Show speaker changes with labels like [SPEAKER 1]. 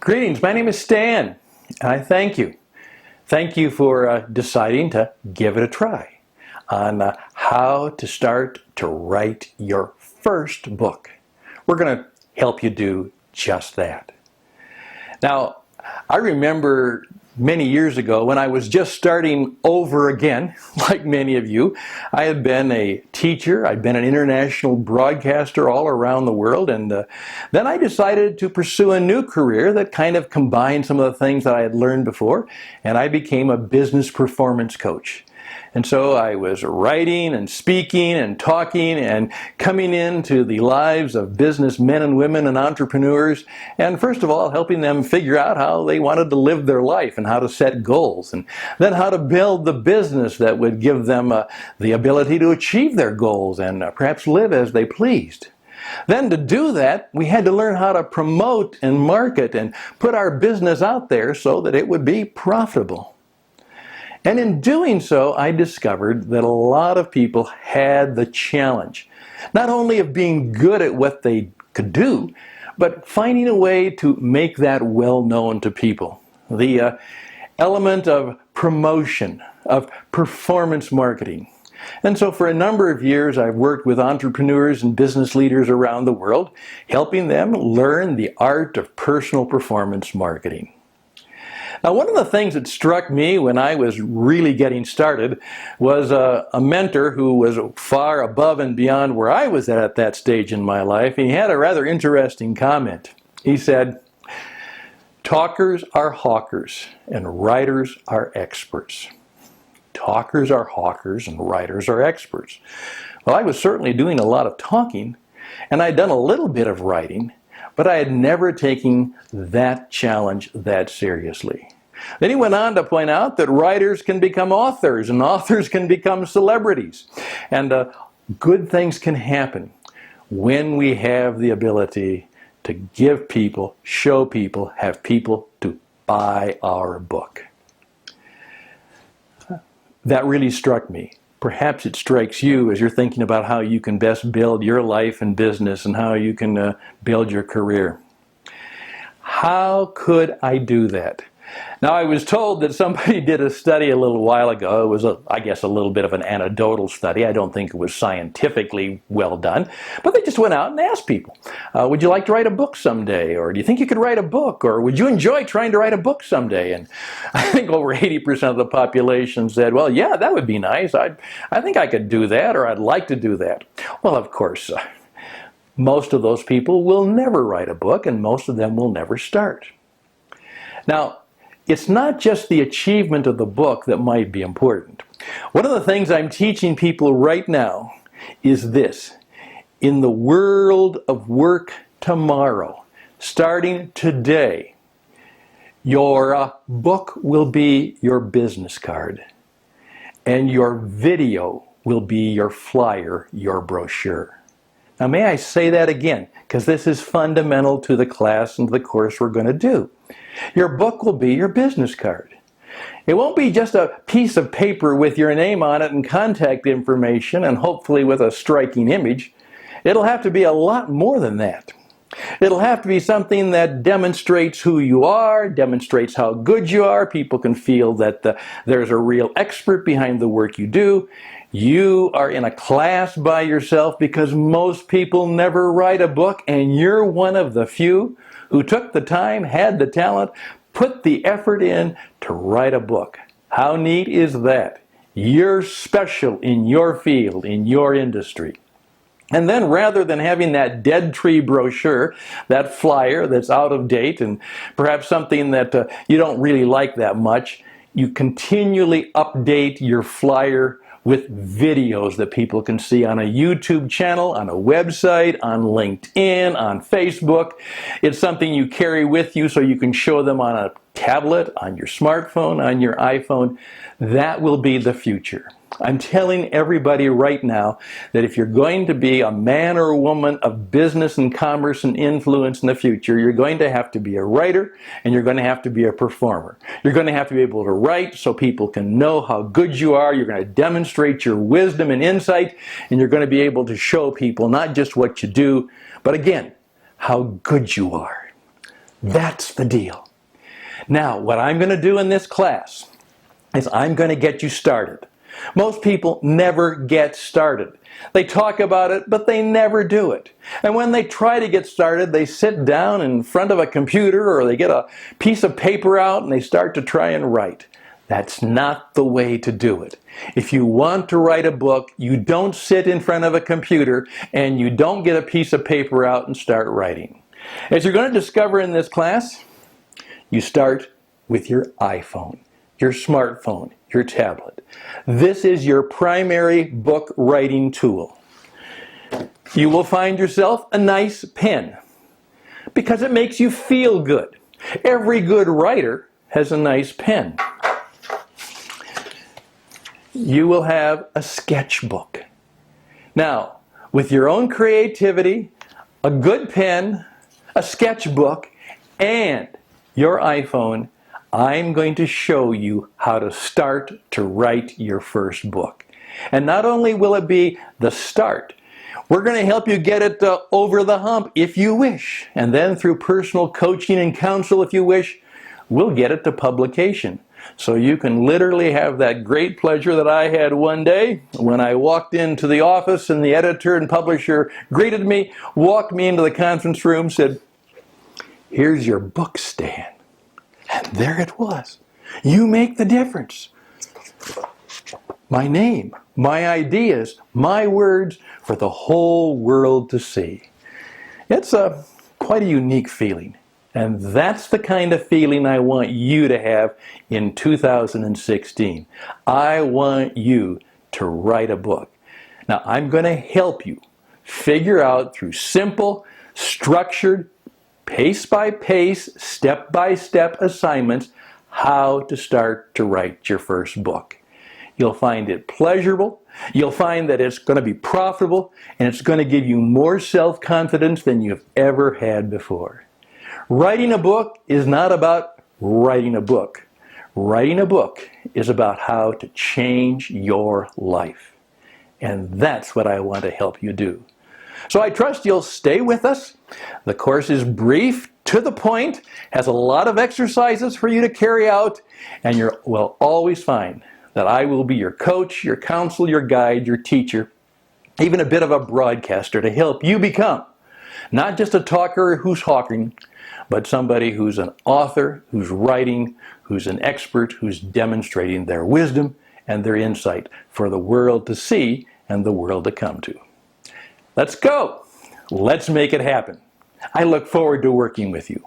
[SPEAKER 1] Greetings, my name is Stan. I thank you. Thank you for deciding to give it a try on how to start to write your first book. We're going to help you do just that. Now, I remember many years ago when I was just starting over again, like many of you. I had been a teacher, I'd been an international broadcaster all around the world, and then I decided to pursue a new career that kind of combined some of the things that I had learned before, and I became a business performance coach. And so I was writing and speaking and talking and coming into the lives of businessmen and women and entrepreneurs, and first of all helping them figure out how they wanted to live their life and how to set goals, and then how to build the business that would give them the ability to achieve their goals and perhaps live as they pleased. Then to do that, we had to learn how to promote and market and put our business out there so that it would be profitable. And in doing so, I discovered that a lot of people had the challenge, not only of being good at what they could do, but finding a way to make that well known to people. The element of promotion, of performance marketing. And so for a number of years, I've worked with entrepreneurs and business leaders around the world, helping them learn the art of personal performance marketing. Now, one of the things that struck me when I was really getting started was a mentor who was far above and beyond where I was at that stage in my life, and he had a rather interesting comment. He said, "Talkers are hawkers, and writers are experts." Talkers are hawkers, and writers are experts. Well, I was certainly doing a lot of talking, and I'd done a little bit of writing, but I had never taken that challenge that seriously. Then he went on to point out that writers can become authors, and authors can become celebrities. And good things can happen when we have the ability to give people, show people, have people to buy our book. That really struck me. Perhaps it strikes you as you're thinking about how you can best build your life and business and how you can build your career. How could I do that? Now, I was told that somebody did a study a little while ago. It was, I guess, a little bit of an anecdotal study. I don't think it was scientifically well done. But they just went out and asked people, would you like to write a book someday? Or do you think you could write a book? Or would you enjoy trying to write a book someday? And I think over 80% of the population said, well, yeah, that would be nice. I think I could do that, or I'd like to do that. Well, of course, most of those people will never write a book, and most of them will never start. Now, it's not just the achievement of the book that might be important. One of the things I'm teaching people right now is this. In the world of work tomorrow, starting today, your book will be your business card, and your video will be your flyer, your brochure. Now, may I say that again, because this is fundamental to the class and the course we're going to do. Your book will be your business card. It won't be just a piece of paper with your name on it and contact information and hopefully with a striking image. It'll have to be a lot more than that. It'll have to be something that demonstrates who you are, demonstrates how good you are. People can feel that there's a real expert behind the work you do. You are in a class by yourself because most people never write a book, and you're one of the few who took the time, had the talent, put the effort in to write a book. How neat is that? You're special in your field, in your industry. And then rather than having that dead tree brochure, that flyer that's out of date and perhaps something that you don't really like that much, you continually update your flyer with videos that people can see on a YouTube channel, on a website, on LinkedIn, on Facebook. It's something you carry with you so you can show them on a tablet, on your smartphone, on your iPhone. That will be the future. I'm telling everybody right now that if you're going to be a man or a woman of business and commerce and influence in the future, you're going to have to be a writer and you're going to have to be a performer. You're going to have to be able to write so people can know how good you are. You're going to demonstrate your wisdom and insight, and you're going to be able to show people not just what you do, but again, how good you are. That's the deal. Now, what I'm going to do in this class is I'm going to get you started. Most people never get started. They talk about it, but they never do it. And when they try to get started, they sit down in front of a computer or they get a piece of paper out and they start to try and write. That's not the way to do it. If you want to write a book, you don't sit in front of a computer and you don't get a piece of paper out and start writing. As you're going to discover in this class, you start with your iPhone, your smartphone, your tablet. This is your primary book writing tool. You will find yourself a nice pen because it makes you feel good. Every good writer has a nice pen. You will have a sketchbook. Now, with your own creativity, a good pen, a sketchbook, and your iPhone, I'm going to show you how to start to write your first book. And not only will it be the start, we're going to help you get it over the hump if you wish. And then through personal coaching and counsel if you wish, we'll get it to publication. So you can literally have that great pleasure that I had one day when I walked into the office and the editor and publisher greeted me, walked me into the conference room, said, "Here's your book, Stan." And there it was. You make the difference. My name, my ideas, my words for the whole world to see. It's quite a unique feeling. And that's the kind of feeling I want you to have in 2016. I want you to write a book. Now, I'm going to help you figure out through simple, structured, pace-by-pace, step-by-step assignments how to start to write your first book. You'll find it pleasurable, you'll find that it's going to be profitable, and it's going to give you more self-confidence than you've ever had before. Writing a book is not about writing a book. Writing a book is about how to change your life. And that's what I want to help you do. So I trust you'll stay with us. The course is brief, to the point, has a lot of exercises for you to carry out, and you will always find that I will be your coach, your counsel, your guide, your teacher, even a bit of a broadcaster to help you become not just a talker who's hawking, but somebody who's an author, who's writing, who's an expert, who's demonstrating their wisdom and their insight for the world to see and the world to come to. Let's go. Let's make it happen. I look forward to working with you.